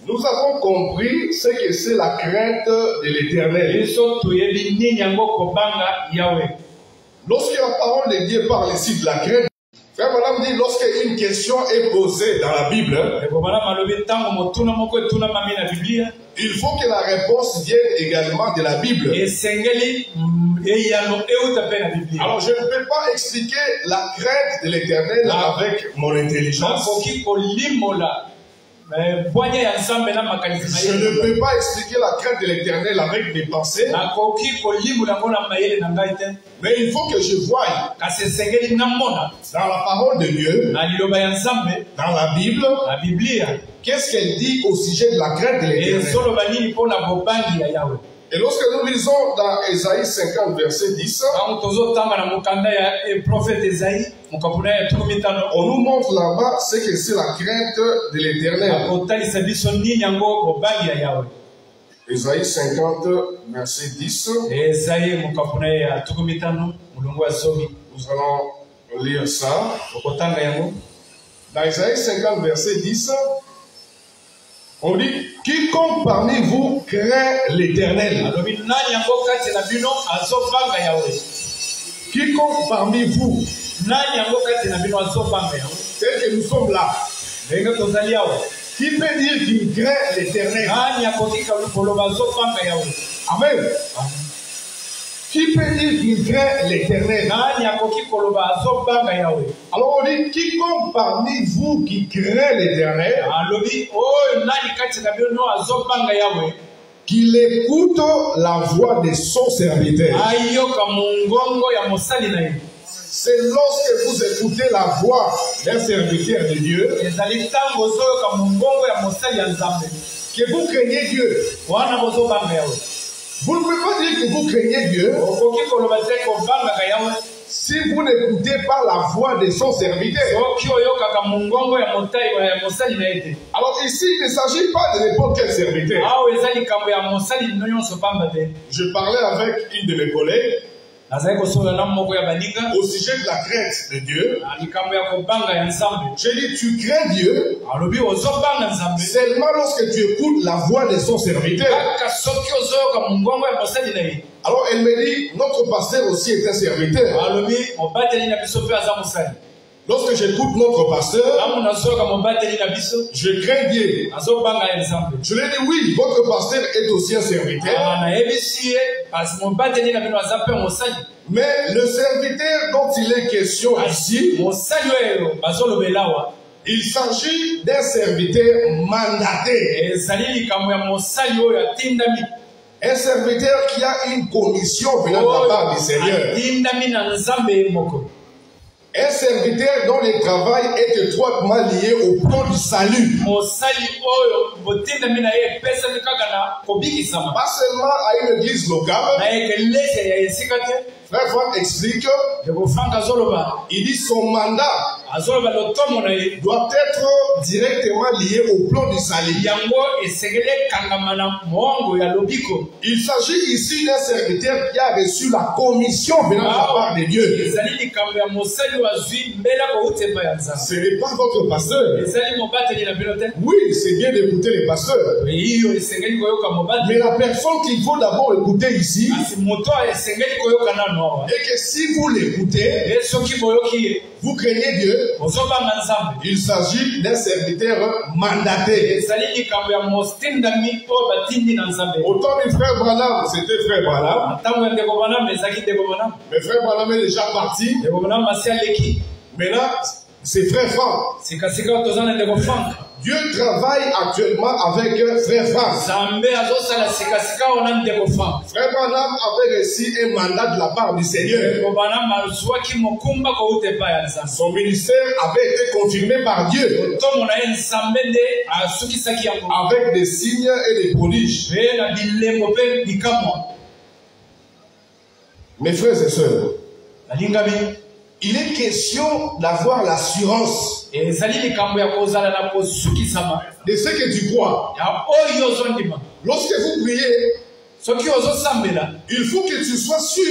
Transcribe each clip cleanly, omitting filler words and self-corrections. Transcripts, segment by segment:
Nous avons compris ce que c'est la crainte de l'Éternel. Lorsque la parole de Dieu parle ici de la crainte, frère Madame dit, lorsque une question est posée dans la Bible, il faut que la réponse vienne également de la Bible. Alors je ne peux pas expliquer la crainte de l'Éternel avec mon intelligence. Je ne peux pas expliquer la crainte de l'Éternel avec mes pensées. Mais il faut que je voie dans la parole de Dieu, dans la Bible, qu'est-ce qu'elle dit au sujet de la crainte de l'Éternel. Et lorsque nous lisons dans Ésaïe 50, verset 10, on nous montre là-bas ce que c'est la crainte de l'Éternel. Ésaïe 50, verset 10. Nous allons lire ça. Dans Ésaïe 50, verset 10, on dit, quiconque parmi vous craint l'Éternel. Quiconque parmi vous, tel que nous sommes là, qui peut dire qu'il craint l'Éternel? Amen. Qui peut dire qu'il craint l'Éternel? Alors on dit, quiconque parmi vous qui craint l'Éternel, qu'il écoute la voix de son serviteur. C'est lorsque vous écoutez la voix d'un serviteur de Dieu que vous craignez Dieu. Vous ne pouvez pas dire que vous craignez Dieu si vous n'écoutez pas la voix de son serviteur. Alors ici, il ne s'agit pas de n'importe quel serviteur. Je parlais avec une de mes collègues au sujet de la crainte de Dieu. J'ai dit, tu crains Dieu seulement lorsque tu écoutes la voix de son serviteur. Alors elle me dit, notre pasteur aussi est un serviteur. Lorsque j'écoute notre pasteur, je crains Dieu. Je lui ai dit, oui, votre pasteur est aussi un serviteur. Mais le serviteur dont il est question ici, il s'agit d'un serviteur mandaté. Un serviteur qui a une commission venant de la part du Seigneur. Un serviteur dont le travail est étroitement lié au plan du salut. Pas seulement à une église locale. Frère Franck explique, il dit son mandat doit être directement lié au plan du salut. Il s'agit ici d'un serviteur qui a reçu la commission venant de la part de Dieu. Ce n'est pas votre pasteur. Oui, c'est bien d'écouter les pasteurs. Mais la personne qu'il faut d'abord écouter ici, et que si vous l'écoutez, vous craignez Dieu, il s'agit d'un serviteur mandaté. Autant du frère Branham, c'était frère Branham. Mais frère Branham est déjà parti. Maintenant, c'est frère Franck. Dieu travaille actuellement avec frère Franck. Frère Branham avait reçu un mandat de la part du Seigneur. Son ministère avait été confirmé par Dieu avec des signes et des prodiges. Mes frères et sœurs, il est question d'avoir l'assurance de ce que tu crois. Lorsque vous priez, Il faut que tu sois sûr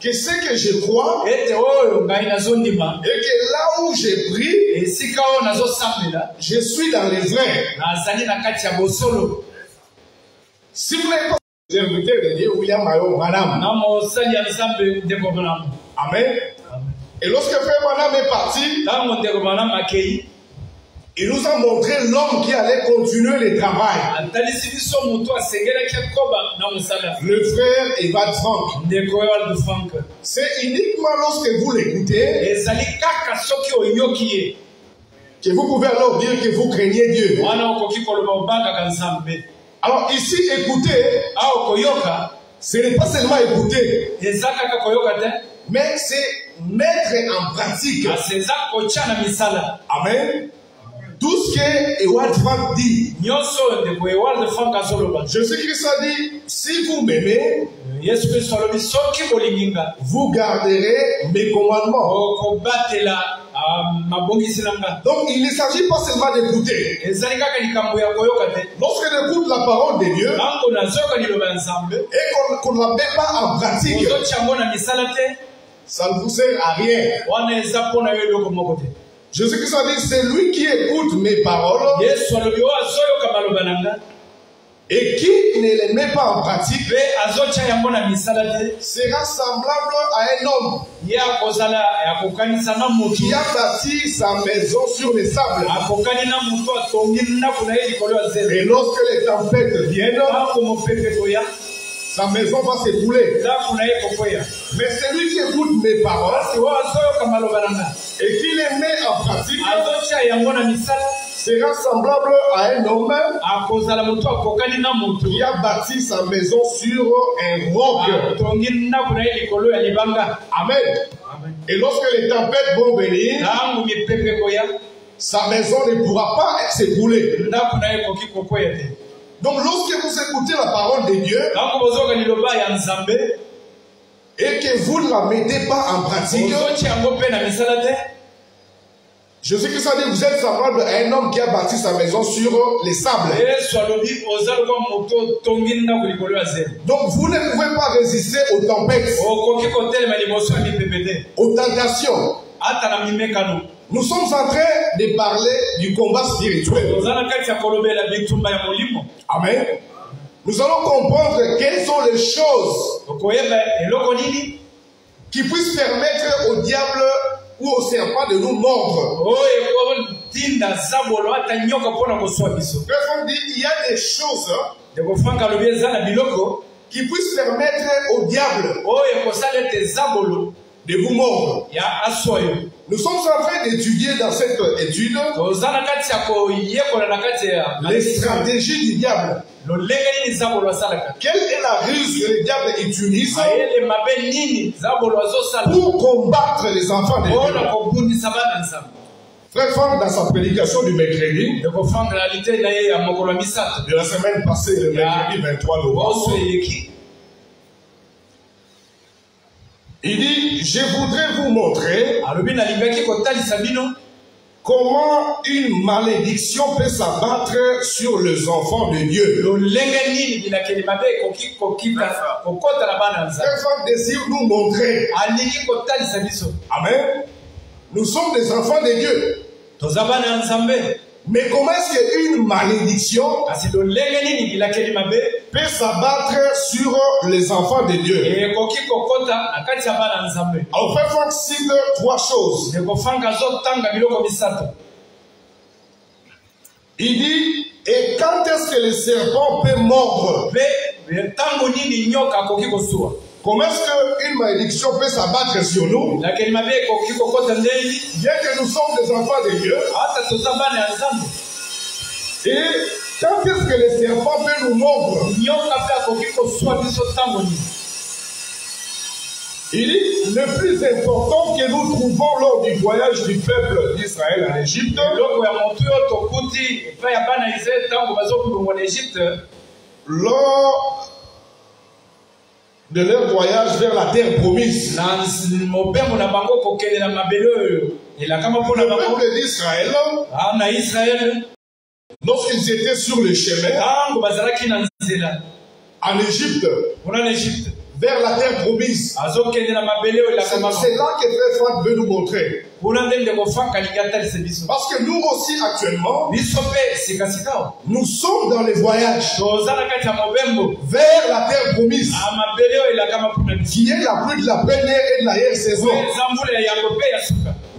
que ce que je crois et que là où j'ai pris, je suis dans les vrais. Si vous n'avez pas serviteur de Dieu, William Mayo, madame. Amen. Et lorsque Frère Madame est parti, il nous a montré l'homme qui allait continuer le travail. Le frère Evad Frank. C'est uniquement lorsque vous l'écoutez que vous pouvez alors dire que vous craignez Dieu. Alors ici, écouter, ce n'est pas seulement écouter, mais c'est mettre en pratique. Amen. Tout ce que Ewald Frank dit. Jésus-Christ a dit, si vous m'aimez, vous garderez mes commandements. Donc il ne s'agit pas seulement d'écouter. Lorsque on écoute la parole de Dieu et qu'on ne la met pas en pratique, ça ne vous sert à rien. Jésus-Christ a dit, c'est lui qui écoute mes paroles et qui ne les met pas en pratique sera semblable à un homme qui a bâti sa maison sur les sables. Et lorsque les tempêtes viennent, sa maison va s'écrouler. Mais celui qui écoute mes paroles et qui les met en pratique sera semblable à un homme qui a bâti sa maison sur un roc. Amen. Et lorsque les tempêtes vont venir, sa maison ne pourra pas s'écrouler. Donc lorsque vous écoutez la parole de Dieu et que vous ne la mettez pas en pratique, Jésus-Christ a dit, vous êtes semblable à un homme qui a bâti sa maison sur les sables. Donc vous ne pouvez pas résister aux tempêtes, aux tentations. Nous sommes en train de parler du combat spirituel. Amen. Nous allons comprendre quelles sont les choses qui puissent permettre au diable ou au serpent de nous mordre. Il y a des choses qui puissent permettre au diable de vous mordre. Nous sommes en train d'étudier dans cette étude les stratégies du diable. Quelle est la ruse que le diable utilise pour combattre les enfants de Dieu? Frère Franck, dans sa prédication du mercredi, de la semaine passée, le mercredi 23 novembre, il dit, je voudrais vous montrer comment une malédiction peut s'abattre sur les enfants de Dieu. Quelqu'un désire nous montrer. Amen. Nous sommes des enfants de Dieu. Mais comment est-ce qu'une malédiction peut s'abattre sur les enfants de Dieu? Alors, Frère Franck cite trois choses. Il dit, et quand est-ce que le serpent peut mordre? Comment est-ce qu'une malédiction peut s'abattre sur nous? Bien que nous sommes des enfants de Dieu. Et quand est-ce que le serpent peut nous mordre? Il dit, le plus important que nous trouvons lors du voyage du peuple d'Israël en Égypte, lors de leur voyage vers la terre promise, le peuple d'Israël lorsqu'ils étaient sur le chemin en Égypte, vers la terre promise, c'est là que Frère Franck veut nous montrer. Parce que nous aussi actuellement, nous sommes dans les voyages vers la terre promise, qui est la pluie de la première et de l'arrière saison.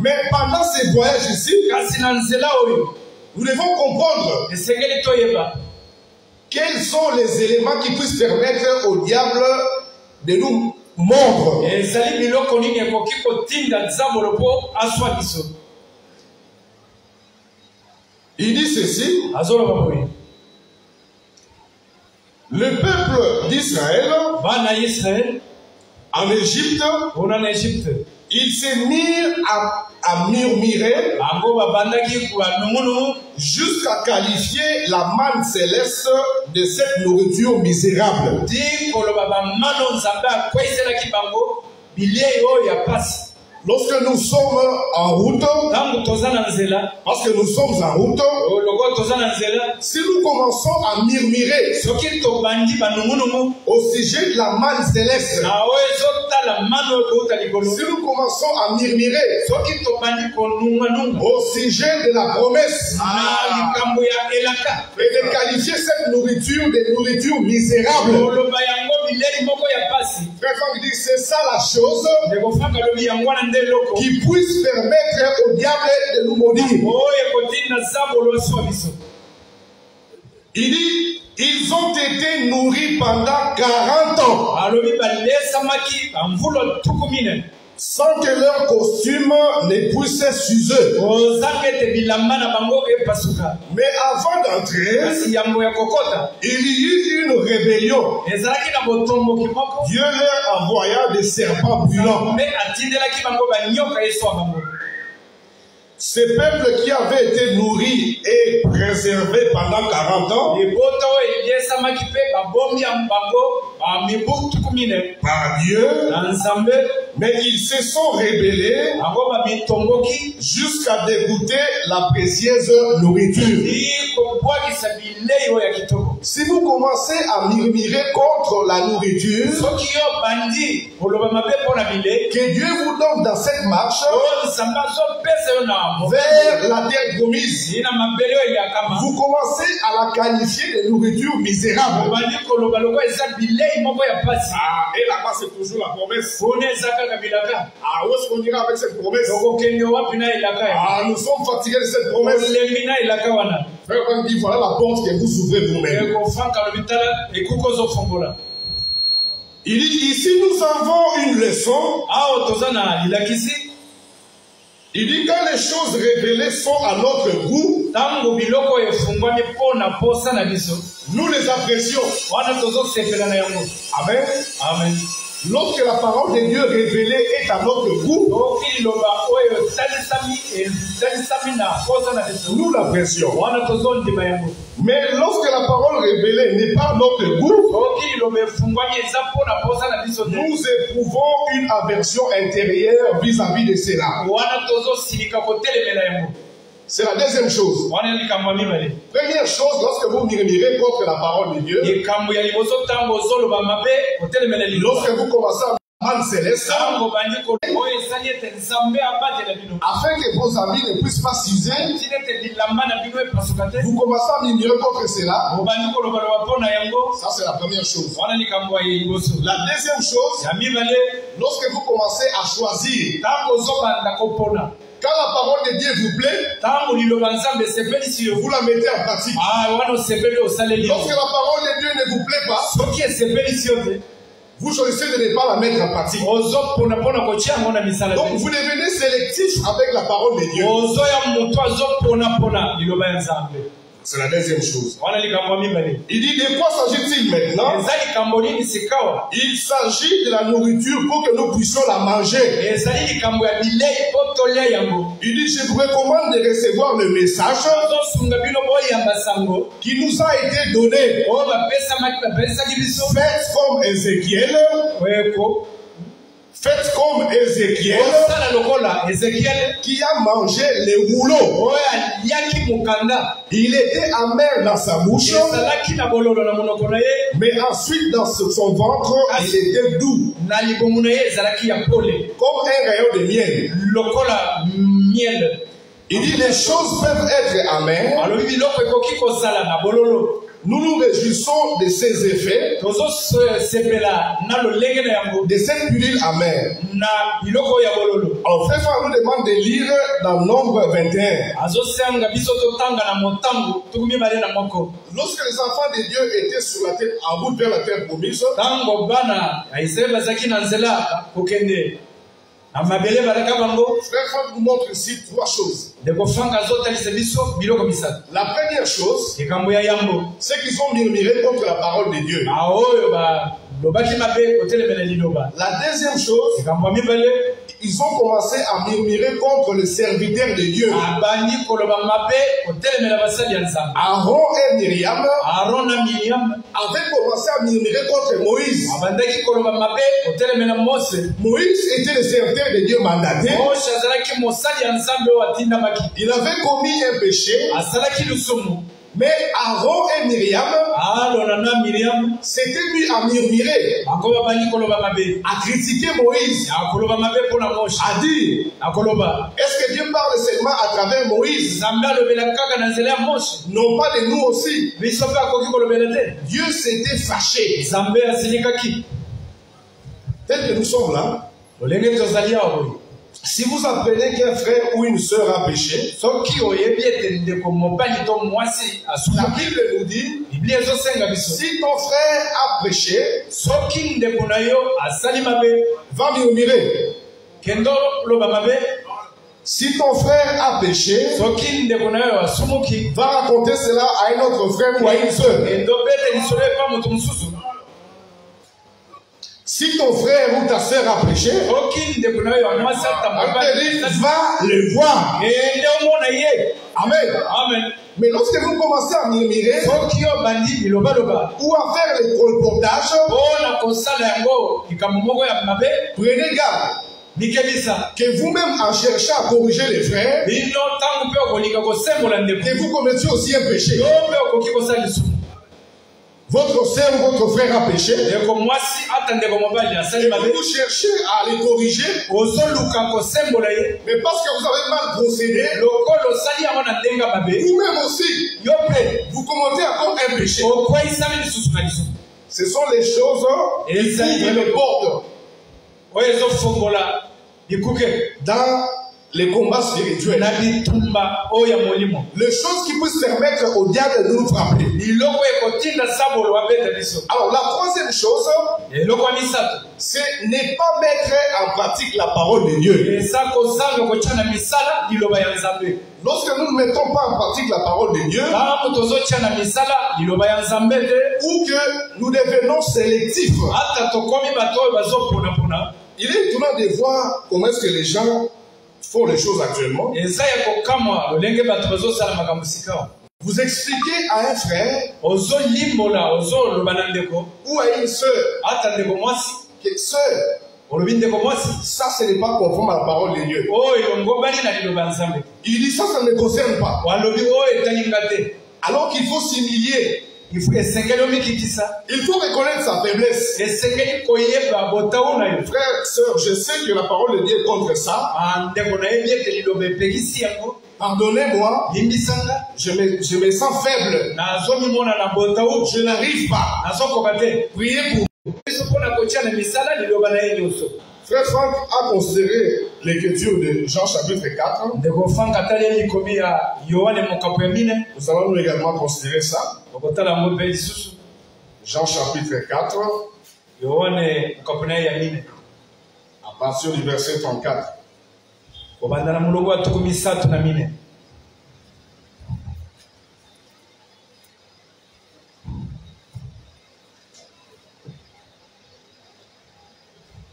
Mais pendant ces voyages ici, nous devons comprendre quels sont les éléments qui puissent permettre au diable de nous mordre. Il dit ceci: le peuple d'Israël en Égypte, ils se mirent à murmurer jusqu'à qualifier la manne céleste de cette nourriture misérable. Lorsque nous sommes en route, parce que nous sommes en route, si nous commençons à murmurer au sujet de la manne céleste, si nous commençons à murmurer au sujet de la promesse et de qualifier cette nourriture de nourriture misérable, c'est ça la chose qui puisse permettre au diable de nous maudire. Il dit, ils ont été nourris pendant 40 ans sans que leur costume ne puisse s'user. Mais avant d'entrer, il y eut une rébellion. Dieu leur envoya des serpents brûlants. Ce peuple qui avait été nourri et préservé pendant 40 ans par Dieu, mais ils se sont rebellés jusqu'à dégoûter la précieuse nourriture. Si vous commencez à murmurer contre la nourriture que Dieu vous donne dans cette marche vers la terre promise, vous commencez à la qualifier de nourriture misérable. Et là-bas, c'est toujours la promesse. Où est-ce qu'on ira avec cette promesse? Nous sommes fatigués de cette promesse. Frère, on dit, voilà la porte que vous ouvrez vous-même. Il dit, ici nous avons une leçon. Il dit, quand les choses révélées sont à notre goût, nous les apprécions. Amen. Amen. Lorsque la parole de Dieu révélée est à notre goût, nous l'apprécions. Mais lorsque la parole révélée n'est pas à notre goût, nous éprouvons une aversion intérieure vis-à-vis de cela. C'est la deuxième chose. Première chose, lorsque vous murmurez contre la parole de Dieu, lorsque vous commencez à manne céleste, afin que vos amis ne puissent pas s'user, vous commencez à murmurer contre cela. Ça, c'est la première chose. La deuxième chose, lorsque vous commencez à choisir, quand la parole de Dieu vous plaît, vous la mettez en pratique. Lorsque la parole de Dieu ne vous plaît pas, vous choisissez de ne pas la mettre en pratique. Donc vous devenez sélectif avec la parole de Dieu. C'est la deuxième chose. Il dit, de quoi s'agit-il maintenant? Il s'agit de la nourriture pour que nous puissions la manger. Il dit, je vous recommande de recevoir le message qui nous a été donné. Faites comme Ézéchiel. Faites comme Ézéchiel qui a mangé les rouleaux. Il était amer dans sa bouche, mais ensuite dans son ventre, il était doux, comme un rayon de miel. Il dit les choses peuvent être amères. Nous nous réjouissons de ces effets, de cette pilule amère. Alors, frère, nous demande de lire dans Nombre 21. Lorsque les enfants de Dieu étaient sur la terre, en route vers la terre promise, frère nous montre ici trois choses. La première chose, c'est qu'ils ont murmuré contre la parole de Dieu. La deuxième chose, ils ont commencé à murmurer contre le serviteur de Dieu. Aaron et Myriam avaient commencé à murmurer contre Moïse. Moïse était le serviteur de Dieu mandaté. Il avait commis un péché. Mais Aaron et Myriam s'étaient mis à murmurer, à critiquer Moïse, à dire, est-ce que Dieu parle seulement à travers Moïse? Non, pas de nous aussi. Dieu s'était fâché. Tel que nous sommes là, si vous apprenez qu'un frère ou une sœur a péché, la Bible nous dit, si ton frère a péché, va murmurer. Si ton frère a péché, va raconter cela à un autre frère ou à une sœur. Si ton frère ou ta sœur a péché, va le voir. Amen. Amen. Mais lorsque vous commencez à murmurer ou à faire les colportages, prenez garde que vous-même en cherchant à corriger les frères, que vous commettiez aussi un péché. Votre soeur ou votre frère a péché, et vous cherchez à les corriger, mais parce que vous avez mal procédé, vous-même aussi, vous commettez encore un péché. Ce sont les choses qui le portent dans les combats spirituels. Les choses qui puissent permettre au diable de nous frapper. Alors la troisième chose, c'est ne pas mettre en pratique la parole de Dieu. Lorsque nous ne mettons pas en pratique la parole de Dieu, ou que nous devenons sélectifs, il est étonnant de voir comment est-ce que les gens font les choses actuellement. Vous expliquez à un frère ou à une sœur que sœur, ça ce n'est pas conforme à la parole de Dieu. Il dit ça ne me concerne pas. Alors qu'il faut s'humilier. Il faut reconnaître sa faiblesse. Frère, sœur, je sais que la parole de Dieu est contre ça. Pardonnez-moi, je me sens faible. Je n'arrive pas. Priez pour moi. Frère Franck a considéré l'écriture de Jean chapitre 4. Nous allons nous également considérer ça. Jean chapitre 4. À partir du verset 34.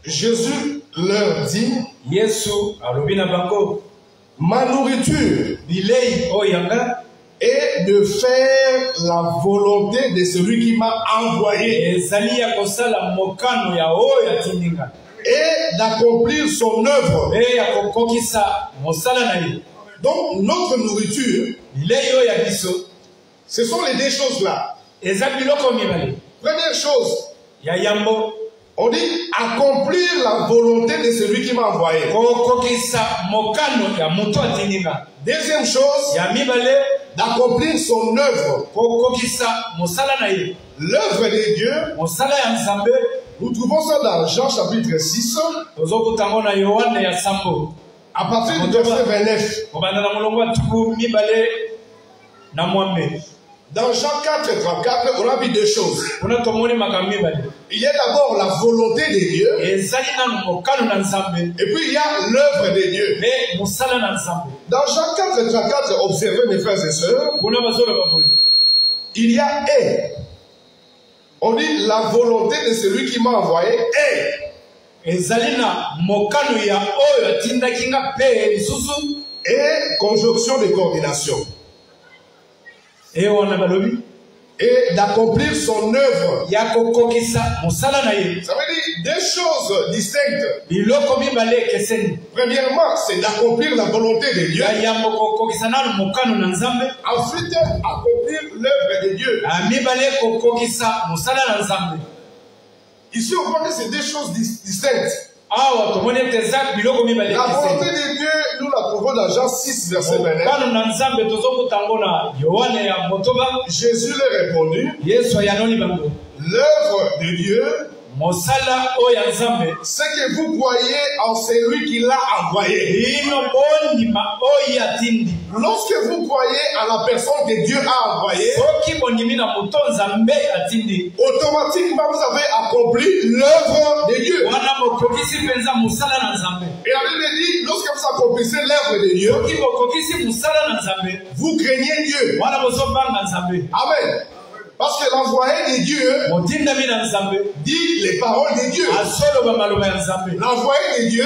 Jésus leur dit, ma nourriture est de faire la volonté de celui qui m'a envoyé. et d'accomplir son œuvre. Donc, notre nourriture, ce sont les deux choses-là. Première chose, on dit accomplir la volonté de celui qui m'a envoyé. Deuxième chose, d'accomplir son œuvre. L'œuvre de Dieu, nous trouvons ça dans Jean chapitre 6, à partir du verset 29. Dans Jean 4, 34, on a vu deux choses. Il y a d'abord la volonté de Dieu. Et puis il y a l'œuvre de Dieu. Dans Jean 4, 34, observez mes frères et sœurs. Il y a et. On dit la volonté de celui qui m'a envoyé et conjonction de coordination. Et d'accomplir son œuvre. Ça veut dire deux choses distinctes. Premièrement, c'est d'accomplir la volonté de Dieu. Ensuite, accomplir l'œuvre de Dieu. Ici, on voit que c'est deux choses distinctes. La volonté de Dieu, nous la trouvons dans Jean 6, verset 29. Jésus leur répondu, l'œuvre de Dieu, c'est que vous croyez en celui qui l'a envoyé. Lorsque vous croyez à la personne que Dieu a envoyée, automatiquement vous avez accompli l'œuvre de Dieu. Et la Bible dit, lorsque vous accomplissez l'œuvre de Dieu, vous craignez Dieu. Amen. Parce que l'envoyé de Dieu dit les paroles de Dieu. L'envoyé de Dieu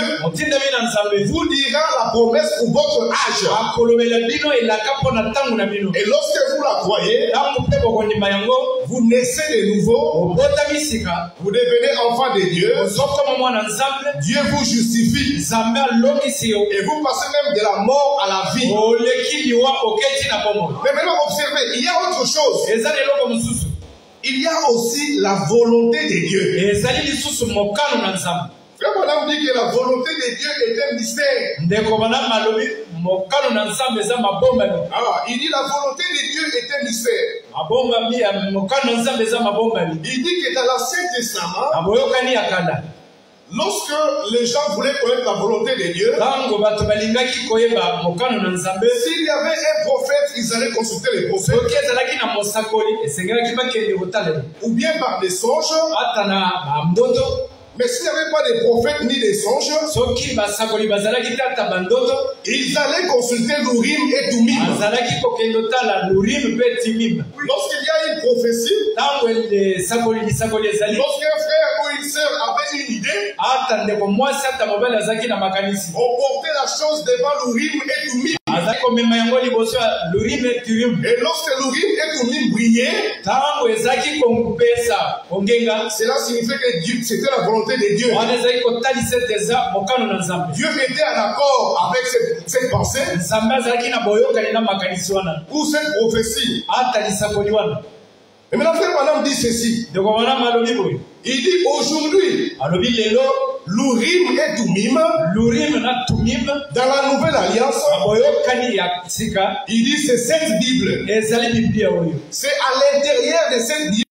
vous dira la promesse pour votre âge. Et lorsque vous la croyez, vous naissez de nouveau. Vous devenez enfant de Dieu. Dieu vous justifie. Et vous passez même de la mort à la vie. Mais maintenant observez, il y a autre chose. Il y a aussi la volonté de Dieu. Frère Madame dit que la volonté de Dieu est un mystère. Il dit la volonté de Dieu est un mystère. Il dit que dans l'Ancien Testament, lorsque les gens voulaient connaître la volonté de Dieu, s'il y avait un prophète, ils allaient consulter les prophètes. Ou bien par des songes. Mais s'il n'y avait pas de prophètes ni de songes, ils allaient consulter l'Urim et Thummim. Lorsqu'il y a une prophétie, lorsqu'un frère ou une sœur avait une idée, on portait la chose devant l'Urim et Thummim. Et lorsque l'Urim et Thummim brillaient, cela signifiait que c'était la volonté de Dieu. Dieu était en accord avec cette pensée ou cette prophétie. Et maintenant, frère Madame dit ceci. Il dit aujourd'hui, l'Urim et Thummim, dans la nouvelle alliance, il dit c'est cette Bible. C'est à l'intérieur de cette Bible.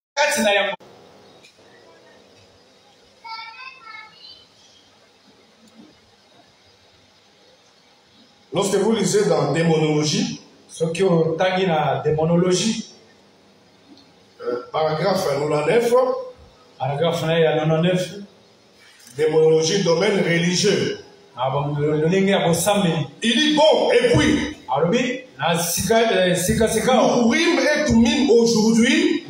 Lorsque vous lisez dans Démonologie, paragraphe 99, Démonologie, domaine religieux. Il dit bon, et puis, Urim et Thummim aujourd'hui,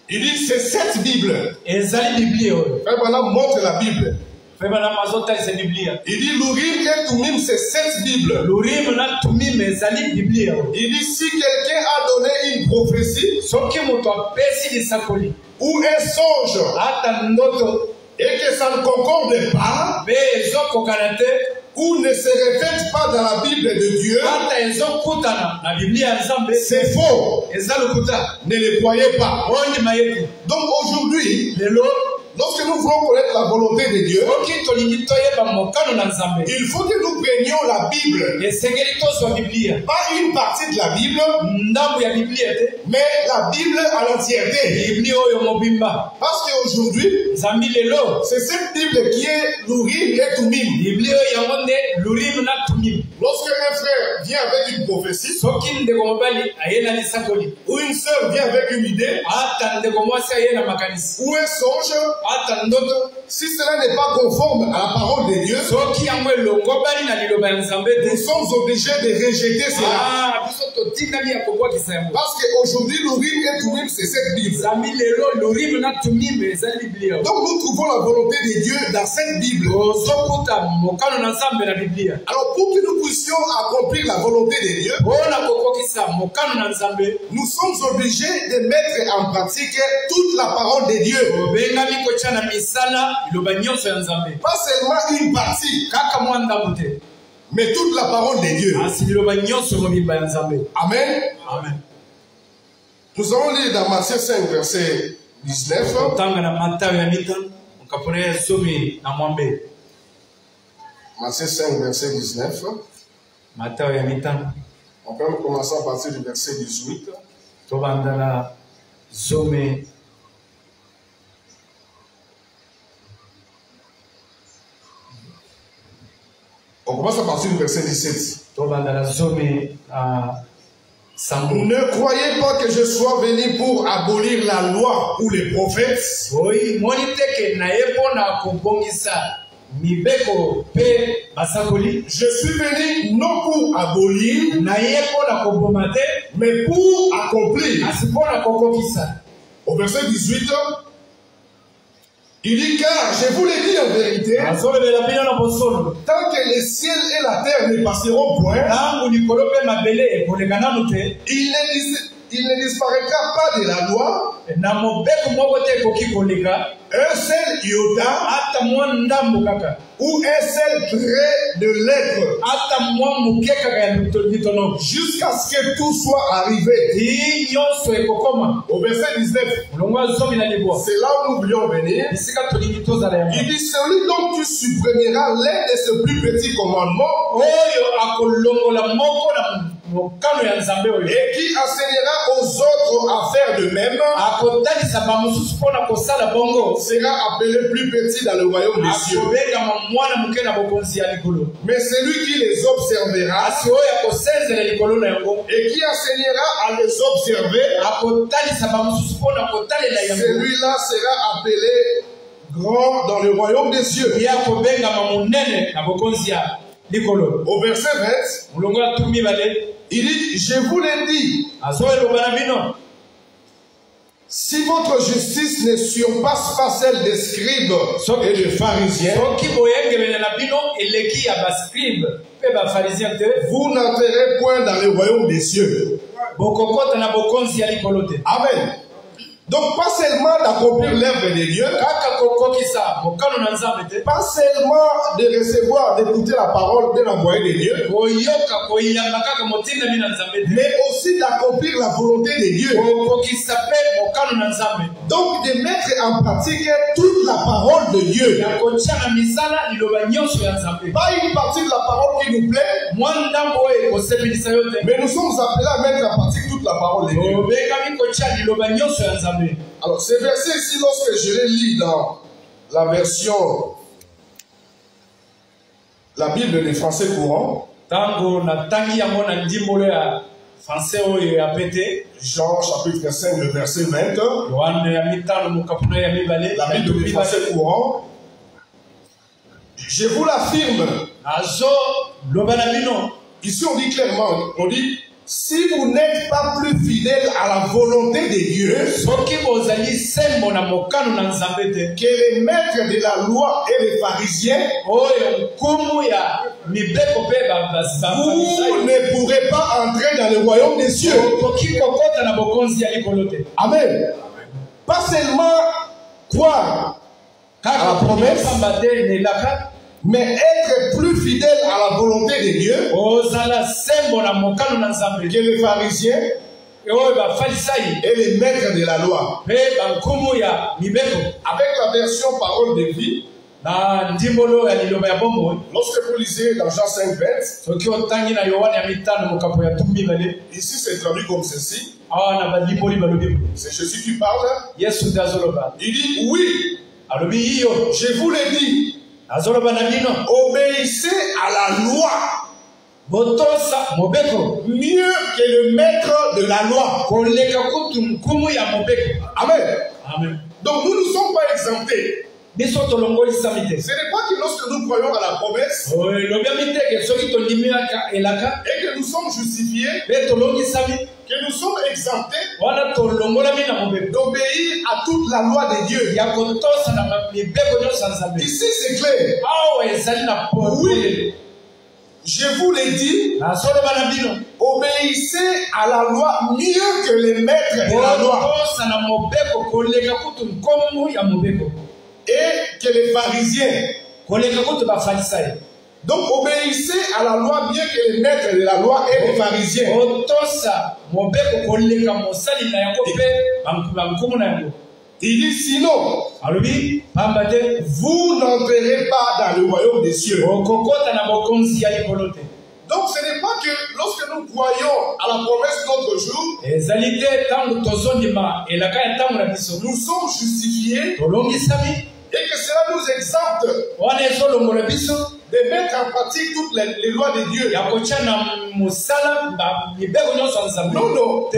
il dit c'est cette Bible. Voilà, montre la Bible. Il dit l'Urim et Thummim c'est cette Bible. Il dit si quelqu'un a donné une prophétie ou un songe, et que ça ne concorde pas, ou ne se reflète pas dans la Bible de Dieu, c'est faux. Ne les croyez pas. Donc aujourd'hui, lorsque nous voulons connaître la volonté de Dieu, il faut que nous prenions la Bible, pas une partie de la Bible, mais la Bible à l'entièreté. Parce qu'aujourd'hui, c'est cette Bible qui est l'Urim et Tumim. Lorsque un frère vient avec une prophétie, ou une sœur vient avec une idée, ou un songe, si cela n'est pas conforme à la parole de Dieu, nous sommes obligés de rejeter cela. Parce qu'aujourd'hui, l'Urim et Tumim, c'est cette Bible. Donc nous trouvons la volonté de Dieu dans cette Bible. Alors pour que nous puissions accomplir la volonté de Dieu, nous sommes obligés de mettre en pratique toute la parole de Dieu. Pas seulement une partie, mais toute la parole de Dieu. Amen. Amen. Nous allons lire dans Matthieu 5, verset 19. Matthieu 5, verset 19. On peut commencer à partir du verset 18. On commence à partir du verset 17. Ne croyez pas que je sois venu pour abolir la loi ou les prophètes. Je suis venu non pour abolir, mais pour accomplir. Au verset 18, il dit, car je vous l'ai dit en vérité, tant que les ciels et la terre ne passeront point, il ne disparaîtra pas de la loi, un seul iota ou un seul trait de lettre, jusqu'à ce que tout soit arrivé. Au verset 19, c'est là où nous voulions venir. Il dit, celui dont tu supprimeras l'un de ses plus petits commandements, et qui enseignera aux autres à faire de même, sera appelé plus petit dans le royaume des cieux. Mais celui qui les observera et qui enseignera à les observer, celui-là sera appelé grand dans le royaume des cieux. Au verset 20, il dit, je vous l'ai dit, si votre justice ne surpasse pas celle des scribes et des pharisiens, vous n'entrerez point dans le royaume des cieux. Amen. Donc pas seulement d'accomplir l'œuvre de Dieu, pas seulement de recevoir, d'écouter la parole de l'envoyé de Dieu, mais aussi d'accomplir la volonté de Dieu. Donc de mettre en pratique toute la parole de Dieu. Pas une partie de la parole qui nous plaît, mais nous sommes appelés à mettre en pratique toute la parole de Dieu. Alors, ces versets ici, lorsque je les lis dans la version, la Bible des Français courants, Jean chapitre 5, le verset 20, la Bible des Français courants, je vous l'affirme, ici on dit clairement, on dit, si vous n'êtes pas plus fidèle à la volonté de Dieu que les maîtres de la loi et les pharisiens, vous ne pourrez pas entrer dans le royaume des cieux. Amen. Pas seulement croire à la promesse, mais être plus fidèle à la volonté de Dieu que les pharisiens et les maîtres de la loi. Avec la version parole de vie, lorsque vous lisez dans Jean 5, 20, ici c'est traduit comme ceci. C'est Jésus qui parle. Il dit oui, je vous l'ai dit, obéissez à la loi mieux que le maître de la loi. Amen. Amen. Donc nous ne sommes pas exemptés. Ce n'est pas que lorsque nous croyons à la promesse et que nous sommes justifiés, que nous sommes exemptés d'obéir à toute la loi de Dieu. Ici c'est clair. Oui, je vous l'ai dit, obéissez à la loi mieux que les maîtres de la loi. Et que les pharisiens. Donc obéissez à la loi mieux que les maîtres de la loi et les pharisiens. Il dit sinon, vous n'entrerez pas dans le royaume des cieux. Donc ce n'est pas que lorsque nous croyons à la promesse d'autre jour, nous sommes justifiés et que cela nous exempte de mettre en pratique toutes les lois de Dieu. Non, non.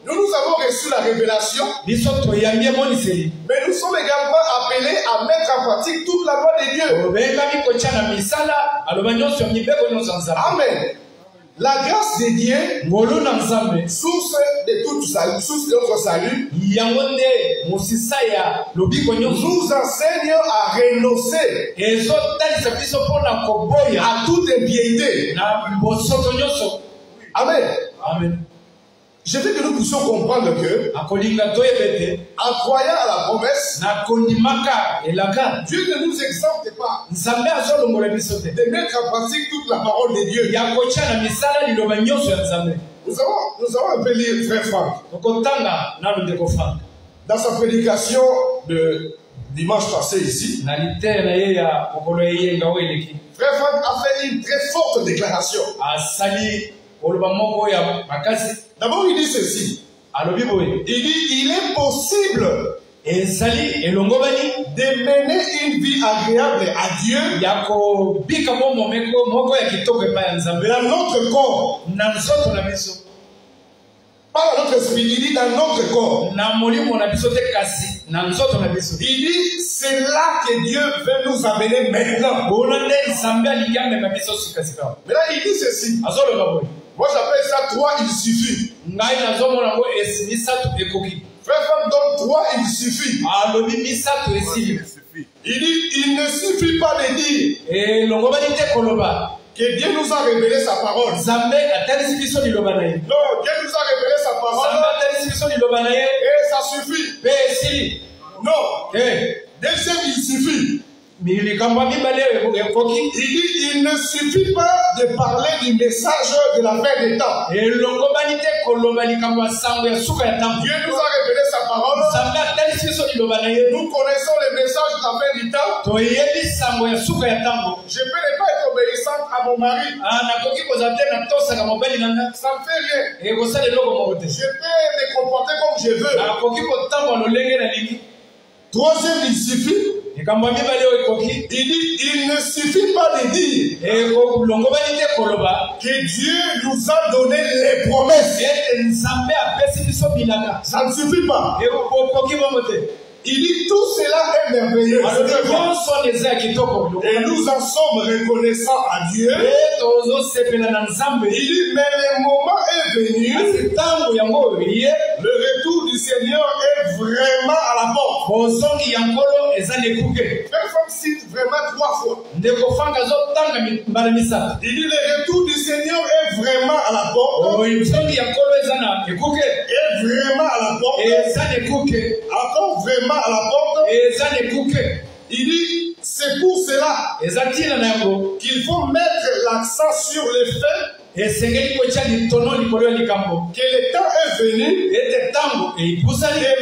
Nous avons reçu la révélation, mais nous sommes également appelés à mettre en pratique toute la loi de Dieu. Amen. La grâce de Dieu, source de toute salut, source de notre salut, nous enseigne à renoncer à toute impiété. Amen. Amen. Je veux que nous puissions comprendre que, en croyant à la promesse, Dieu ne nous exempte pas de mettre en pratique toute la parole de Dieu. Nous avons un peu lire Frère Franck. Dans sa prédication de dimanche passé ici, Frère Franck a fait une très forte déclaration. D'abord, il dit ceci. Il dit, il est possible de mener une vie agréable à Dieu dans notre corps. Pas dans notre esprit, il dit dans notre corps. Il dit, c'est là que Dieu veut nous amener maintenant. Maintenant, il dit ceci. Moi, j'appelle ça 3, il suffit. Frère, donc 3, il suffit. Il dit, il ne suffit pas de dire que Dieu nous a révélé sa parole. Non, Dieu nous a révélé sa parole. Et ça suffit. Non. Deuxième, il suffit. Il dit, il ne suffit pas de parler du message de la fin des temps. Dieu nous a révélé sa parole. Nous connaissons le message de la fin du temps. Je peux ne pas être obéissante à mon mari. Ça ne fait rien. Je peux me comporter comme je veux. Troisième, il suffit. Il dit, il ne suffit pas de dire que Dieu nous a donné les promesses. Ça ne suffit pas. Il dit, tout cela est merveilleux. Et nous en sommes reconnaissants à Dieu. Il dit, mais le moment est venu. Le retour du Seigneur est vraiment à la porte. Personne cite vraiment 3 fois. Il dit, le retour du Seigneur est vraiment à la porte. Est vraiment à la porte. Encore vraiment à la porte. Il dit, c'est pour cela qu'il faut mettre l'accent sur les faits que le temps est venu de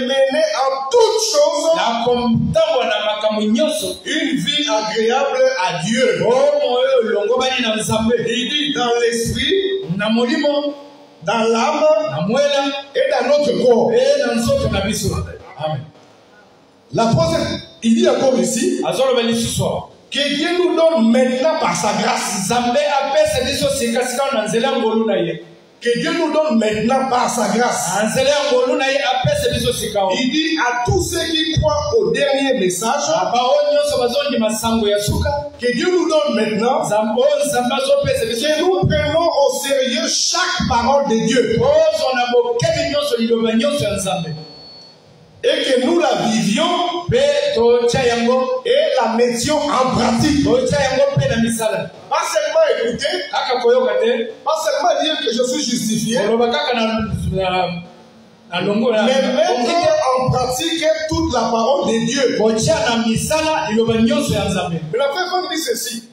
mener en toutes choses une vie agréable à Dieu. Il dit dans l'esprit, dans l'âme et dans notre corps. Amen. La troisième, il dit encore ici, que Dieu nous donne maintenant par sa grâce. Que Dieu nous donne maintenant par sa grâce. Il dit à tous ceux qui croient au dernier message, que Dieu nous donne maintenant, que nous prenons au sérieux chaque parole de Dieu. Et que nous la vivions et la mettions en pratique. Pas seulement écouter, pas seulement dire que je suis justifié, mais mettre en pratique toute la parole de Dieu. Mais la frère dit ceci.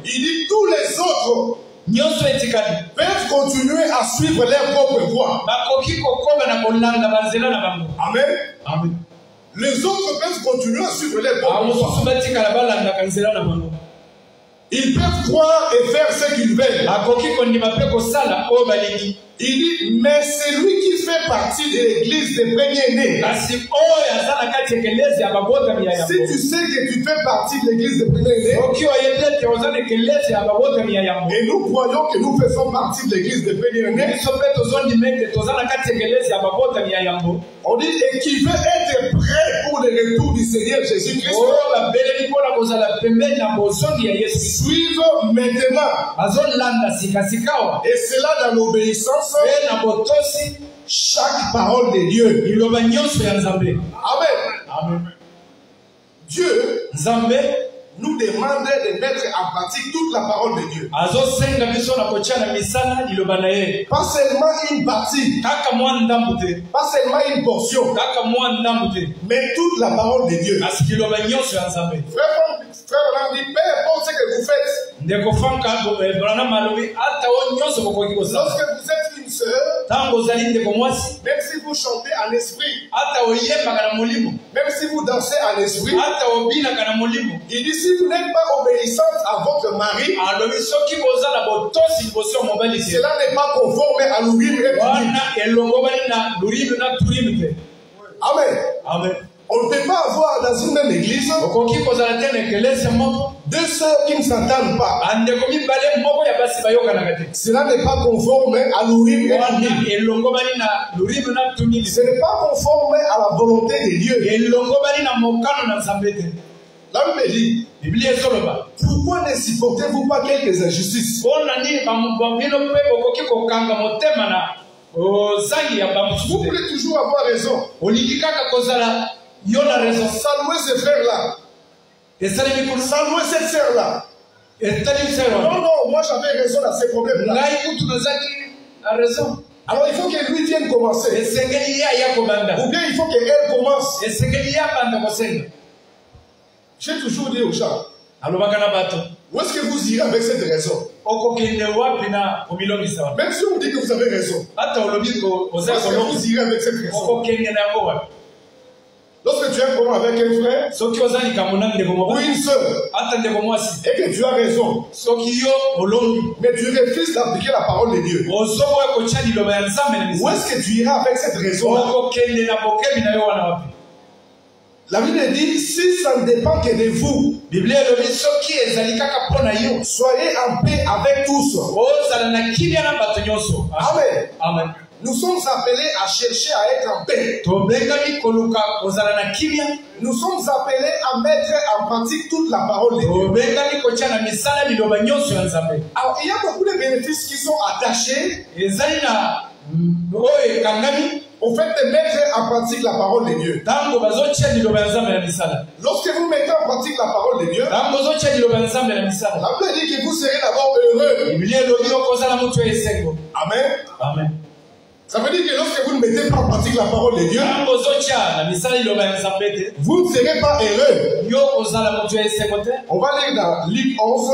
Il dit tous les autres peuvent continuer à suivre leur propre voie. Amen. Amen. Les autres peuvent continuer à suivre leur propre voie. Ils peuvent croire et faire ce qu'ils veulent. Il dit, mais celui qui fait partie de l'église des premiers-nés, si tu sais que tu fais partie de l'église des premiers-nés, et nous croyons que nous faisons partie de l'église des premiers-nés, on dit, et qui veut être prêt pour le retour du Seigneur Jésus-Christ, suivre maintenant, et cela dans l'obéissance, chaque parole de Dieu. Amen. Amen. Dieu nous demande de mettre en pratique toute la parole de Dieu. Pas seulement une partie, pas seulement une portion, mais toute la parole de Dieu. Frère, on dit, peu importe ce que vous faites, lorsque vous êtes une sœur, même si vous chantez en esprit, même si vous dansez en esprit, il dit, si vous n'êtes pas obéissante à votre mari, cela n'est pas conforme à l'urim et l'urim. Amen. Amen. On ne peut pas avoir dans une même église deux sœurs qui ne s'entendent pas. Cela n'est pas conforme à l'urim et l'urim. Ce n'est pas conforme à la volonté de Dieu. La Bible dit, pourquoi ne supportez-vous pas quelques injustices? Vous voulez toujours avoir raison. Salouez ce frère-là. Salouez cette sœur-là. Non, non, moi j'avais raison dans ces problèmes-là. Alors il faut que lui vienne commencer. Ou bien il faut qu'elle commence. J'ai toujours dit aux gens, où est-ce que vous irez avec cette raison? Même si on dit que vous avez raison, où est-ce que vous irez avec cette raison? Lorsque tu es un commun avec un frère ou une soeur et que tu as raison, mais tu refuses d'appliquer la parole de Dieu, où est-ce que tu iras avec cette raison-là? La Bible dit, si ça ne dépend que de vous, soyez en paix avec tous. Amen. Amen. Nous sommes appelés à chercher à être en paix. Nous sommes appelés à mettre en pratique toute la parole de Dieu. Alors, il y a beaucoup de bénéfices qui sont attachés au fait de mettre en pratique la parole de Dieu. Lorsque vous mettez en pratique la parole de Dieu, la Bible dit que vous serez d'abord heureux. Amen. Amen. Ça veut dire que lorsque vous ne mettez pas en pratique la parole de Dieu, vous ne serez pas heureux. On va lire dans Luc 11,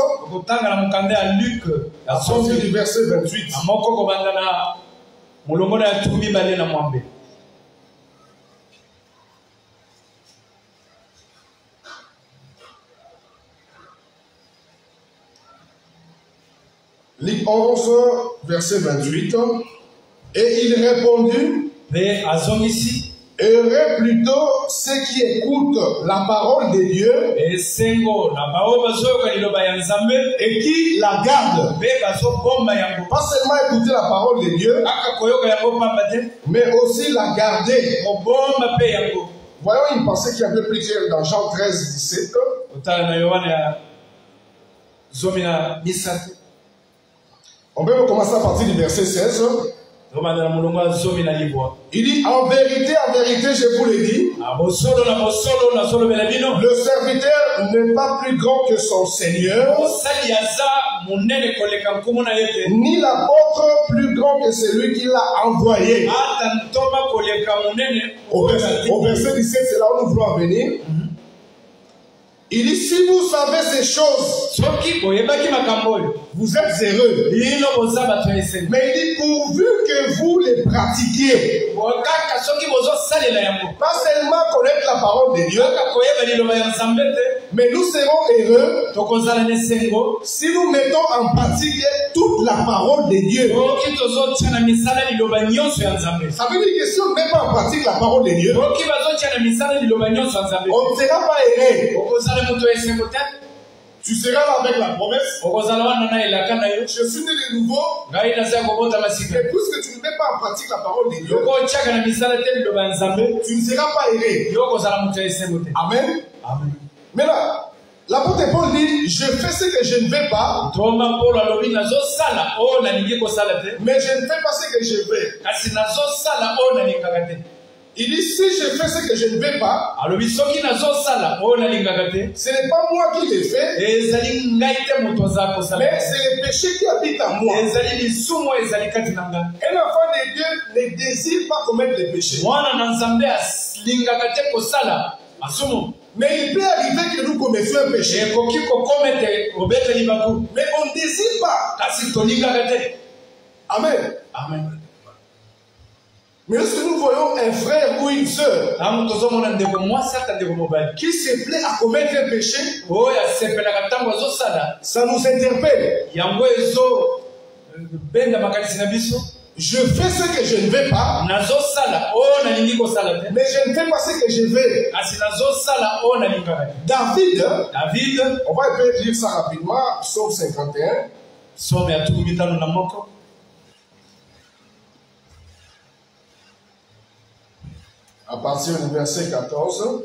à partir du verset 28. Luc 11, verset 28. Et il répondit, heureux plutôt ceux qui écoutent la parole de Dieu et qui la gardent. Pas seulement écouter la parole de Dieu, mais aussi la garder. Voyons une pensée qui est un peu plus claire dans Jean 13, 17. On peut commencer à partir du verset 16. Il dit, en vérité, je vous le dis, le serviteur n'est pas plus grand que son Seigneur, ni l'apôtre plus grand que celui qui l'a envoyé. Au verset 17, c'est là où nous voulons venir. Il dit, si vous savez ces choses, vous êtes heureux. Mais il dit, pourvu que vous les pratiquiez. Pas seulement connaître la parole de Dieu, mais nous serons heureux si nous mettons en pratique toute la parole de Dieu. Ça veut dire que si on ne met pas en pratique la parole de Dieu, on ne sera pas heureux. Tu seras là avec la promesse. Je suis né de nouveau. Et puisque tu ne mets pas en pratique la parole de Dieu, tu ne seras pas heureux. Amen. Mais là, l'apôtre Paul dit, je fais ce que je ne veux pas, mais je ne fais pas ce que je veux. Il dit, si je fais ce que je ne veux pas, ce n'est pas moi qui le fais, mais c'est le péché qui habite en moi. Un enfant de Dieu ne désire pas commettre le péché. Mais il peut arriver que nous commettions un péché. Mais on ne désire pas. Amen. Mais lorsque nous voyons un frère ou une sœur qui se plaît à commettre un péché, ça nous interpelle. Je fais ce que je ne veux pas, mais je ne fais pas ce que je veux. David, on va lire ça rapidement, Psaume 51. À partir du verset 14.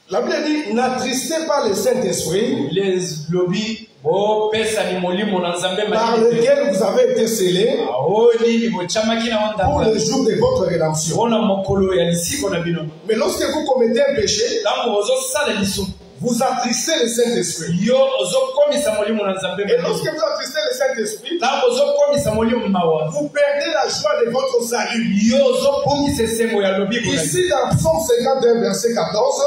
La Bible dit, n'attristez pas le Saint-Esprit par lequel vous avez été scellés pour le jour de votre rédemption. Mais lorsque vous commettez un péché, vous attristez le Saint-Esprit. Et lorsque vous attristez le Saint-Esprit, vous perdez la joie de votre salut. Ici dans Psaume 51, verset 14,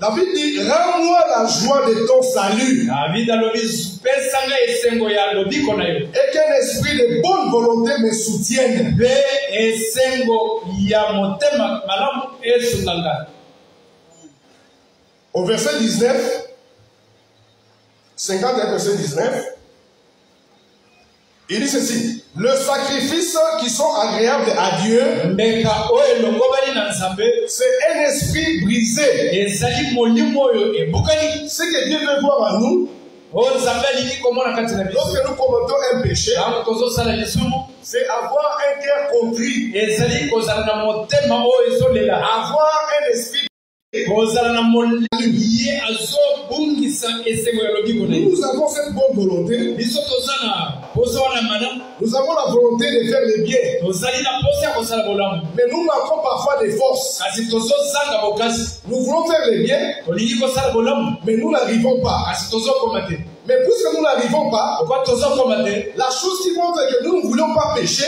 David dit, rends-moi la joie de ton salut. Et qu'un esprit de bonne volonté me soutienne. Au verset 19, 51 verset 19, il dit ceci, le sacrifice qui sont agréables à Dieu, c'est un esprit brisé. Ce que Dieu veut voir en nous, lorsque nous commettons un péché, c'est avoir un cœur contrit, avoir un esprit Nous avons cette bonne volonté. Nous avons la volonté de faire le bien. Mais nous manquons parfois des forces. Nous voulons faire le bien, mais nous n'arrivons pas. Mais puisque nous n'arrivons pas, la chose qui montre que nous ne voulons pas pécher,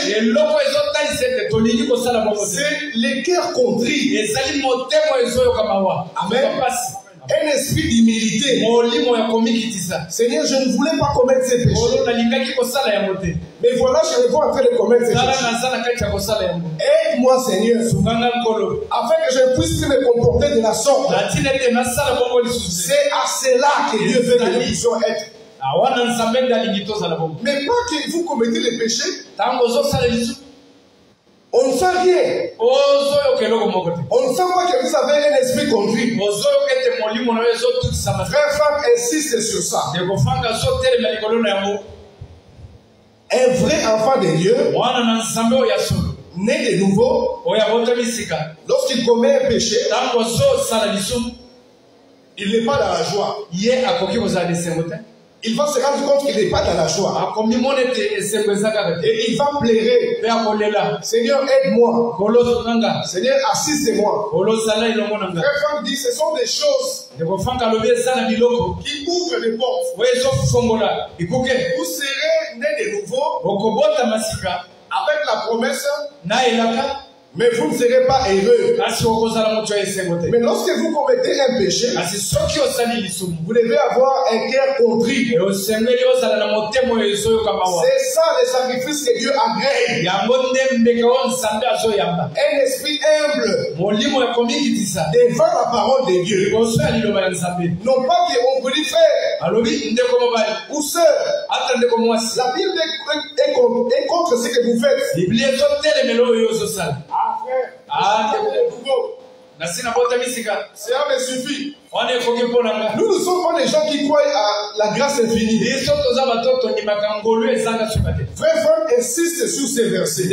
c'est les cœurs contris. Amen. Un esprit d'humilité. Seigneur, je ne voulais pas commettre ces péchés. Mais voilà, je me vois en train de commettre ces péchés. Aide-moi, Seigneur, afin que je puisse me comporter de la sorte. C'est à cela que Dieu veut que nous puissions être. Mais pas que vous commettez les péchés. On ne fait rien. On ne sait pas que vous avez un esprit contrit. Frère Franck insiste sur ça. Un vrai enfant de Dieu, né de nouveau, lorsqu'il commet un péché, il n'est pas dans la joie. Il va se rendre compte qu'il n'est pas dans la joie. Et il va pleurer. Seigneur, aide-moi. Seigneur, assiste-moi. Frère Franck dit, ce sont des choses qui ouvrent des portes. Vous serez né de nouveau avec la promesse, mais vous ne serez pas heureux. Mais lorsque vous commettez un péché, vous devez avoir un cœur contrit. C'est ça le sacrifice que Dieu agrée. Un esprit humble devant la parole de Dieu. Non pas qu'on vous dit frère ou sœur. La Bible est contre ce que vous faites. Cela me suffit. Nous ne sommes pas des gens qui croient à la grâce infinie. Frère Franck insiste sur ces versets.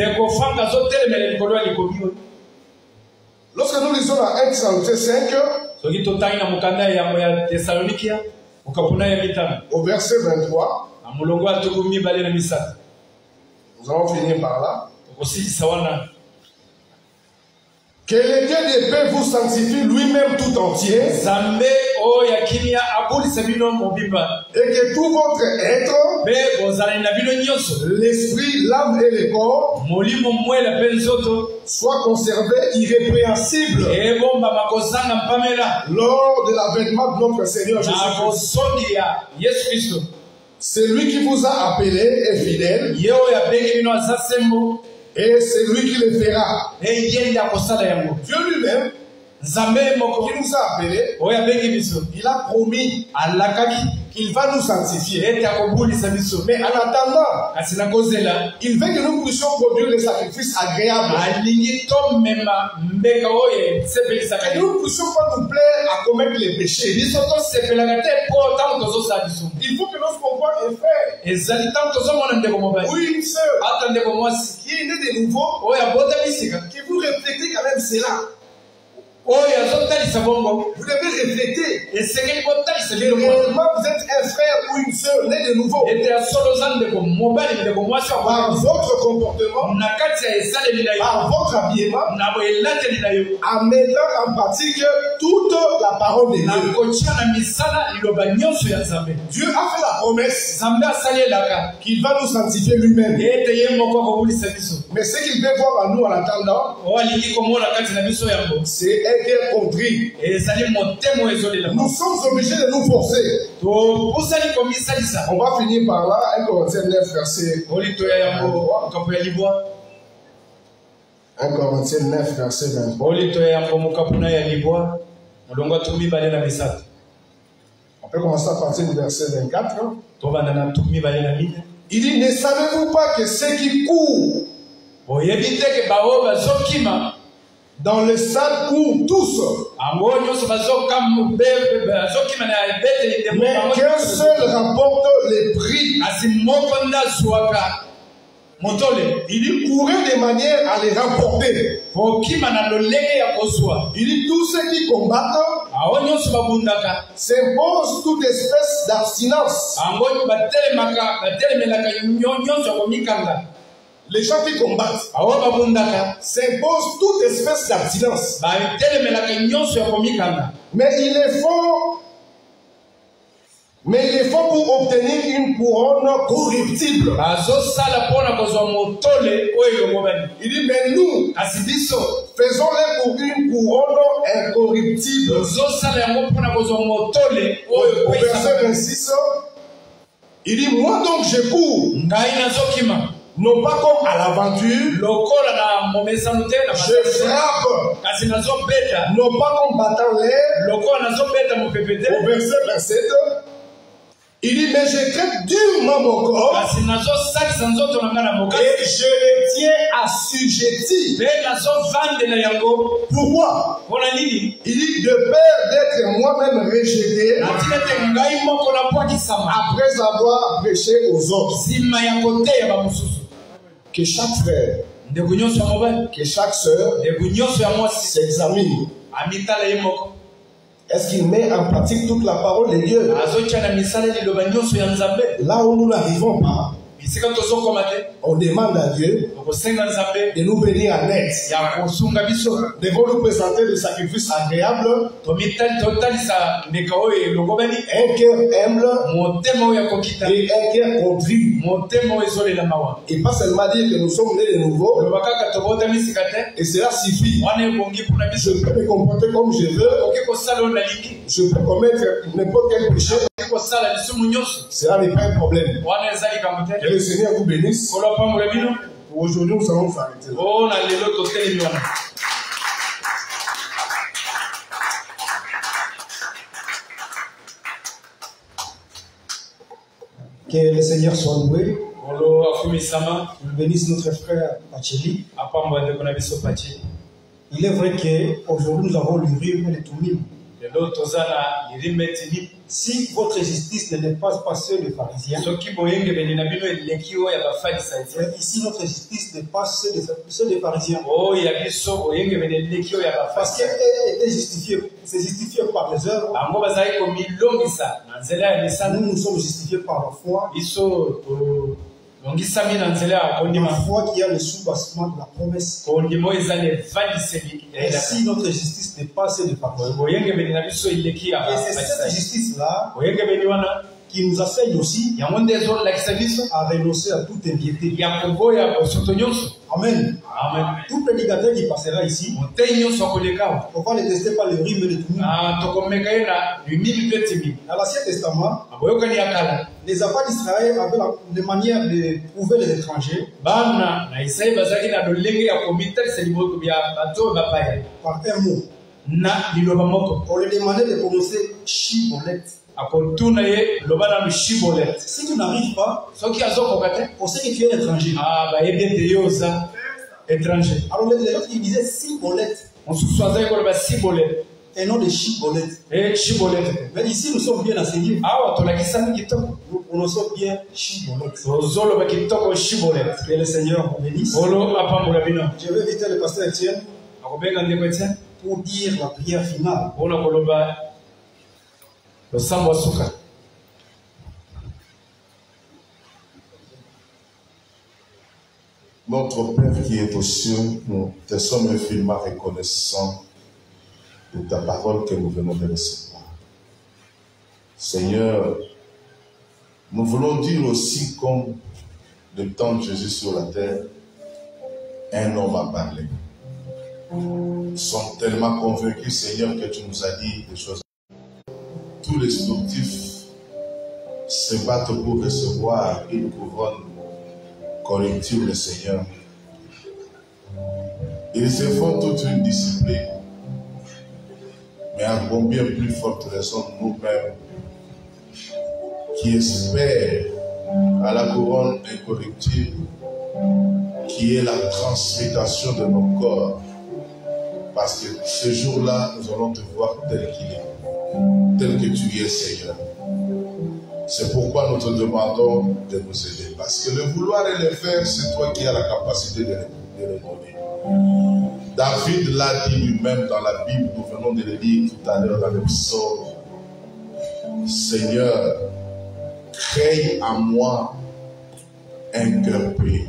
Lorsque nous lisons la 1 Thessaloniciens 5, au verset 23, nous allons finir par là. Que le Dieu de paix vous sanctifie lui-même tout entier. Et que tout votre être, l'esprit, l'âme et le corps, soient conservés irrépréhensibles lors de l'avènement de notre Seigneur Jésus-Christ. C'est lui qui vous a appelé est fidèle. Et c'est lui qui le fera. Dieu lui-même, qui nous a appelés, il a promis qu'il va nous sanctifier. Mais en attendant, il veut que nous puissions produire les sacrifices agréables. Que nous ne puissions pas nous plaire à commettre les péchés. Il faut que lorsqu'on voit un frère ou une sœur qui est né de nouveau, que vous reflétez quand même cela. Vous devez refléter. Réellement, vous êtes un frère ou une sœur né de nouveau. Par votre comportement, par votre habillement, en mettant en pratique toute la parole de Dieu. Dieu a fait la promesse qu'il va nous sanctifier lui-même. Mais ce qu'il veut voir en nous en attendant, c'est un cœur contrit. Nous sommes obligés de nous forcer. On va finir par là. 1 Corinthiens 9, verset 23. 1 Corinthiens 9, verset 23. On peut commencer à partir du verset 24. Il dit, ne savez-vous pas que ceux qui courent dans le stade courent tous, mais qu'un seul remporte les prix. Il courait de manière à les remporter. Il dit tous ceux qui combattent s'imposent toute espèce d'abstinence. Les gens qui combattent s'imposent toute espèce d'abstinence. Mais ils le font pour obtenir une couronne corruptible. Il dit, mais nous, faisons-les pour une couronne incorruptible. Au verset 26, il dit, moi donc je cours, non pas comme à l'aventure, je frappe, non pas comme battant l'air. Au verset 27, il dit, mais je traite durement mon corps et je les tiens assujettis. Pourquoi? Il dit, de peur d'être moi-même rejeté après avoir prêché aux autres. Que chaque frère, que chaque sœur s'examine. Est-ce qu'il met en pratique toute la parole de Dieu? Là où nous n'arrivons pas, on demande à Dieu de nous venir en aide. Devons-nous présenter des sacrifices agréables, un cœur humble et un cœur contrit. Et pas seulement dire que nous sommes nés de nouveau, et cela suffit. Je peux me comporter comme je veux, je peux commettre n'importe quel péché. Cela n'est pas un problème. Que le Seigneur vous bénisse. Aujourd'hui, nous allons s'arrêter là. Que le Seigneur soit loué. Il bénisse notre frère Pacheli. Il est vrai qu'aujourd'hui, nous avons l'urine et le toumine. Si votre justice ne dépasse pas ceux des pharisiens, ici notre justice dépasse ceux des pharisiens. Parce qu'elle était justifiée, c'est justifié par les œuvres. Nous, nous sommes justifiés par la foi. La foi qui a le soubassement de la promesse. Et si notre justice dépasse les pharisiens, et c'est cette justice-là qui nous enseigne aussi à renoncer à toute impiété. Amen. Tout prédicateur qui passera ici, on va le tester par le rime et le toumine. Dans l'Ancien Testament, les enfants d'Israël avaient des manières de prouver les étrangers par un mot. On leur demandait de prononcer Shibboleth. Si tu n'arrives pas, on sait que tu es étranger. Alors les autres qui disaient Shibboleth et non de Shibboleth. Mais ici nous sommes bien enseignés. Nous prononçons bien Shibboleth. Que le Seigneur vous bénisse. Je vais inviter le pasteur Etienne pour dire la prière finale. Notre Père qui est aux cieux, nous te sommes infiniment reconnaissants de ta parole que nous venons de recevoir. Seigneur, nous voulons dire aussi comme le temps de Jésus sur la terre, un homme a parlé. Nous sommes tellement convaincus, Seigneur, que tu nous as dit des choses. Tous les sportifs se battent pour recevoir une couronne corrective, Seigneur. Ils se font toute une discipline. Mais à combien plus forte raison nous-mêmes qui espèrent à la couronne incorruptible qui est la transmutation de nos corps. Parce que ce jour-là, nous allons te voir tel qu'il est, tel que tu es, Seigneur. C'est pourquoi nous te demandons de nous aider. Parce que le vouloir et le faire, c'est toi qui as la capacité de le donner. David l'a dit lui-même dans la Bible, nous venons de le lire tout à l'heure dans le psaume. Seigneur, crée en moi un cœur pur.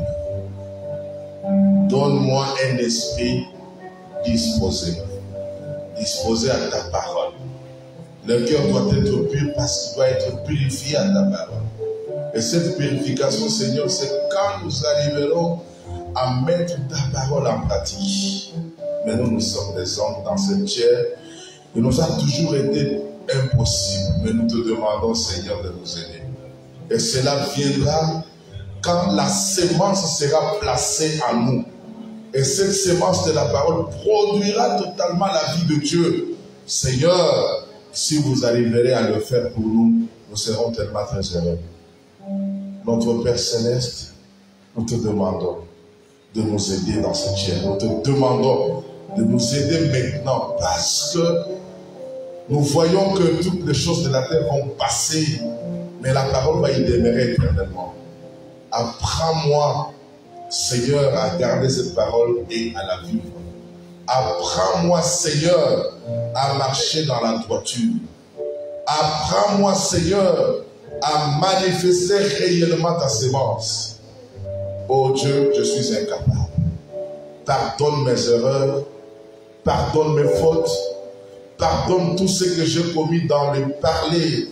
Donne-moi un esprit disposé à ta parole. Le cœur doit être pur parce qu'il doit être purifié à ta parole. Et cette purification, Seigneur, c'est quand nous arriverons à mettre ta parole en pratique. Mais nous sommes des hommes dans cette chair. Il nous a toujours été impossible. Mais nous te demandons, Seigneur, de nous aider. Et cela viendra quand la sémence sera placée en nous. Et cette sémence de la parole produira totalement la vie de Dieu. Seigneur, si vous arriverez à le faire pour nous, nous serons tellement très heureux. Notre Père Céleste, nous te demandons de nous aider dans cette chair. Nous te demandons de nous aider maintenant parce que nous voyons que toutes les choses de la terre vont passer, mais la parole va y demeurer éternellement. Apprends-moi, Seigneur, à garder cette parole et à la vivre. Apprends-moi, Seigneur, à marcher dans la droiture. Apprends-moi, Seigneur, à manifester réellement ta sémence. Oh Dieu, je suis incapable. Pardonne mes erreurs, pardonne mes fautes, pardonne tout ce que j'ai commis dans le parler,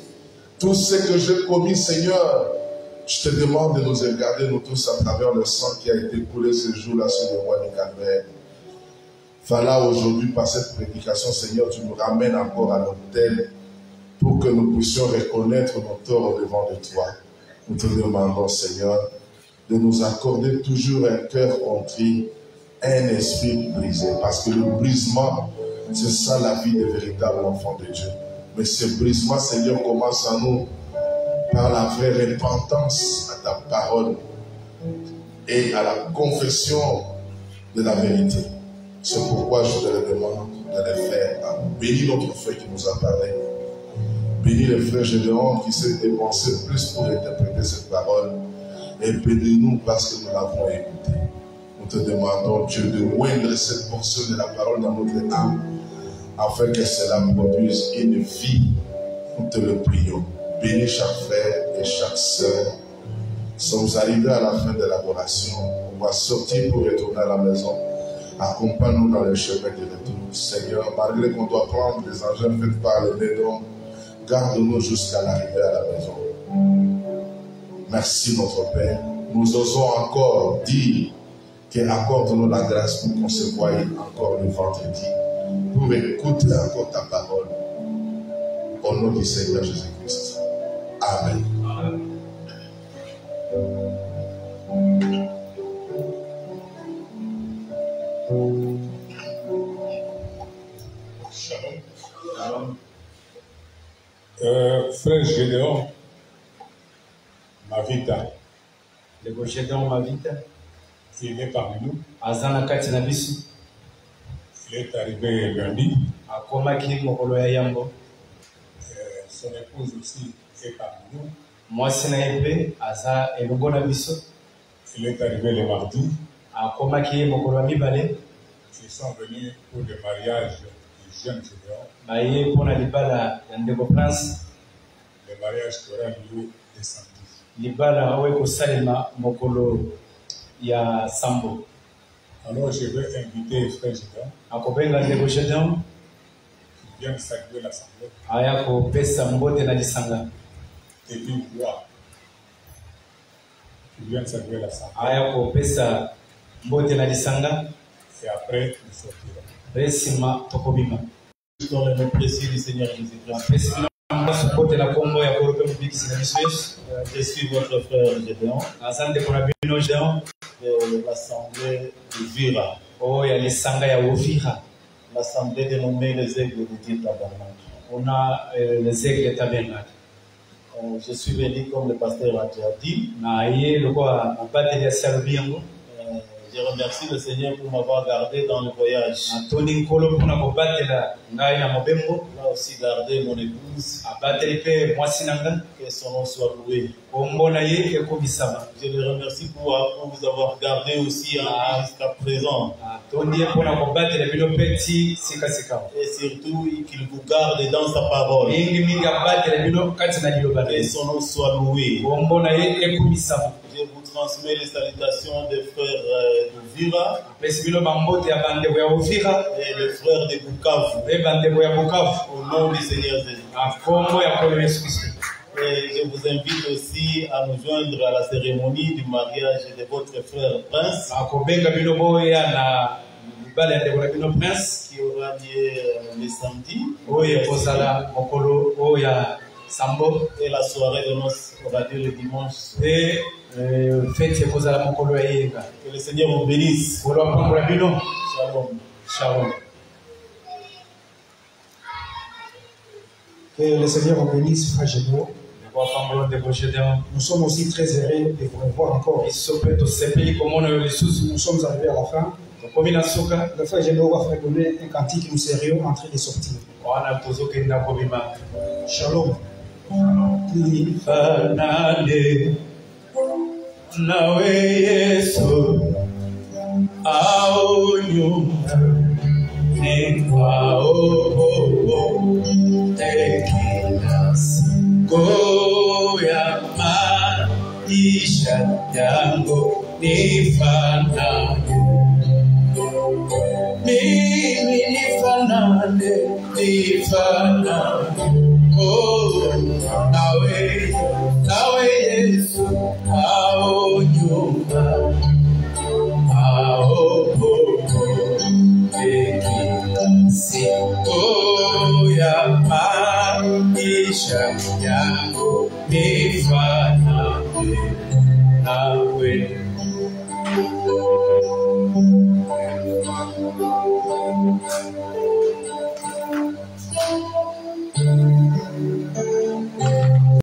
tout ce que j'ai commis, Seigneur. Je te demande de nous regarder, nous tous, à travers le sang qui a été coulé ce jour-là sur le roi du Calvaire. Voilà, aujourd'hui, par cette prédication, Seigneur, tu nous ramènes encore à l'autel pour que nous puissions reconnaître nos torts devant de toi. Nous te demandons, Seigneur, de nous accorder toujours un cœur contrit, un esprit brisé. Parce que le brisement, c'est ça la vie des véritables enfants de Dieu. Mais ce brisement, Seigneur, commence en nous par la vraie repentance à ta parole et à la confession de la vérité. C'est pourquoi je te le demande de le faire. Bénis notre frère qui nous a parlé. Bénis le frère Gédéon qui s'est dépensé plus pour interpréter cette parole. Et bénis-nous parce que nous l'avons écouté. Nous te demandons, Dieu, de moindre cette portion de la parole dans notre âme afin que cela produise une vie. Nous te le prions. Bénis chaque frère et chaque sœur. Nous sommes arrivés à la fin de l'adoration. On va sortir pour retourner à la maison. Accompagne-nous dans le chemin de retour. Seigneur, malgré qu'on doit prendre des engins faits par le bédon, garde-nous jusqu'à l'arrivée à la maison. Merci notre Père. Nous osons encore dire qu'accorde-nous la grâce pour qu'on se voie encore le vendredi, pour écouter encore ta parole. Au nom du Seigneur Jésus-Christ. Amen. Shalom. Frère Gédéon, Mavita. Le Gédéon Mavita. Il est parmi nous. Azana Katinabisu. Il est arrivé lundi. Akomaki Mokolo ya Yambo. Son épouse aussi est parmi nous. Moi, c'est Naïbe, Aza et Lugona Bisso. Il est arrivé le mardi. Akomaki Mokolo Mibale. Ils sont venus pour le mariage du jeune Gédéon. Baye pour la Libala Yandego Prince. Le mariage qui aura lieu le samedi. Libala Aweko Salima Mokolo Ya Sambo. Alors je vais inviter Frère Gédéon. Akobenga Ndego Gédéon. Qui vient saluer l'assemblée. Ayako Pesa Mbote na Lisanga. Et puis voir. Qui vient saluer l'assemblée. Ayako Pesa Mbote na Lisanga. Et après, nous sortirons. Resima Tokobima. Dans le nom précis du Seigneur Jésus-Christ. Je suis votre frère Gédéon de l'assemblée de Vira. L'assemblée dénommée les Aigles de Dieu Tabernacle. On a les Aigles de Tabernacle. Je suis venu comme le pasteur a déjà dit. Je remercie le Seigneur pour m'avoir gardé dans le voyage. Là aussi gardé mon épouse. Que son nom soit loué. Je le remercie pour vous avoir gardé aussi jusqu'à présent. Et surtout qu'il vous garde dans sa parole. Que son nom soit loué. Je vous transmets les salutations des frères d'Uvira et les frères de Bukavu au nom du Seigneur Jésus. Et je vous invite aussi à nous joindre à la cérémonie du mariage de votre frère Prince qui aura lieu le samedi. Et la soirée de noces aura lieu le dimanche. Que le Seigneur vous bénisse. Shalom. Shalom. Que le Seigneur vous bénisse, frère Gémeaux. Nous sommes aussi très heureux de vous revoir encore. Nous sommes arrivés à la fin. Le frère Gémeaux va faire donner un cantique, nous serions en train de sortir. Shalom. Nawe Yesu aonyumba nikwao tekinas goya maisha yangu nifanane mimi nifanane oh nawe Yesu ao nyumba ao siku ya maisha yangu nifanane nawe.